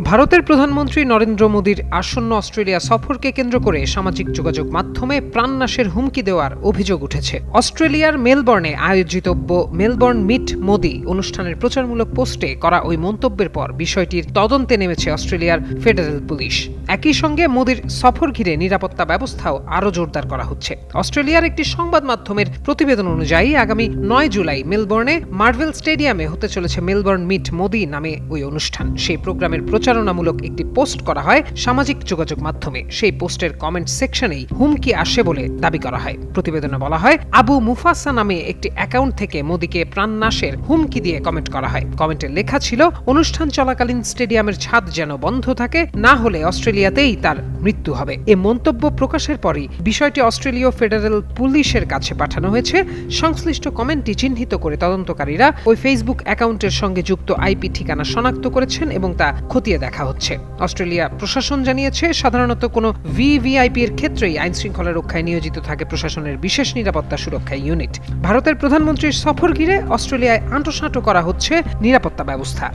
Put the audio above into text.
ভারতের প্রধানমন্ত্রী নরেন্দ্র মোদীর আসন্ন অস্ট্রেলিয়া সফরকে কেন্দ্র করে সামাজিক যোগাযোগ মাধ্যমে প্রাণনাশের হুমকি দেওয়ার অভিযোগ উঠেছে। অস্ট্রেলিয়ার মেলবর্নে আয়োজিত মেলবর্ন মিট মোদি অনুষ্ঠানের প্রচারমূলক পোস্টে করা ওই মন্তব্যের পর বিষয়টির তদন্তে নেমেছে অস্ট্রেলিয়ার ফেডারেল পুলিশ। একই সঙ্গে মোদীর সফর ঘিরে নিরাপত্তা ব্যবস্থাও আরও জোরদার করা হচ্ছে। অস্ট্রেলিয়ার একটি সংবাদ মাধ্যমের প্রতিবেদন অনুযায়ী আগামী 9 জুলাই মেলবর্নে মার্ভেল স্টেডিয়ামে হতে চলেছে মেলবর্ন মিট মোদি নামে ওই অনুষ্ঠান। সেই প্রোগ্রামের প্রচারণামূলক একটি পোস্ট করা হয় সামাজিক যোগাযোগ মাধ্যমে। সেই পোস্টের কমেন্ট সেকশনেই হুমকি আসে বলে দাবি করা হয়। প্রতিবেদনে বলা হয়, আবু মুফাসা নামে একটি অ্যাকাউন্ট থেকে মোদীকে প্রাণনাশের হুমকি দিয়ে কমেন্ট করা হয়। কমেন্টে লেখা ছিল, অনুষ্ঠান চলাকালীন স্টেডিয়ামের ছাদ যেন বন্ধ থাকে, না হলে অস্ট্রেলিয়াতেই তার মৃত্যু হবে। এ মন্তব্য প্রকাশের পরই বিষয়টি অস্ট্রেলীয় ফেডারেল পুলিশের কাছে পাঠানো হয়েছে। সংশ্লিষ্ট কমেন্টটি চিহ্নিত করে তদন্তকারীরা ওই ফেসবুক অ্যাকাউন্টের সঙ্গে যুক্ত আইপি ঠিকানা শনাক্ত করেছেন এবং তা খতিয়ে দেখা হচ্ছে। অস্ট্রেলিয়া প্রশাসন জানিয়েছে, সাধারণত কোনো ভিভিআইপি এর ক্ষেত্রেই আইন শৃঙ্খলা রক্ষায় নিয়োজিত থাকে প্রশাসনের বিশেষ নিরাপত্তা সুরক্ষা ইউনিট। ভারতের প্রধানমন্ত্রীর সফর ঘিরে অস্ট্রেলিয়ায় আঁটোসাঁটো করা হচ্ছে নিরাপত্তা ব্যবস্থা।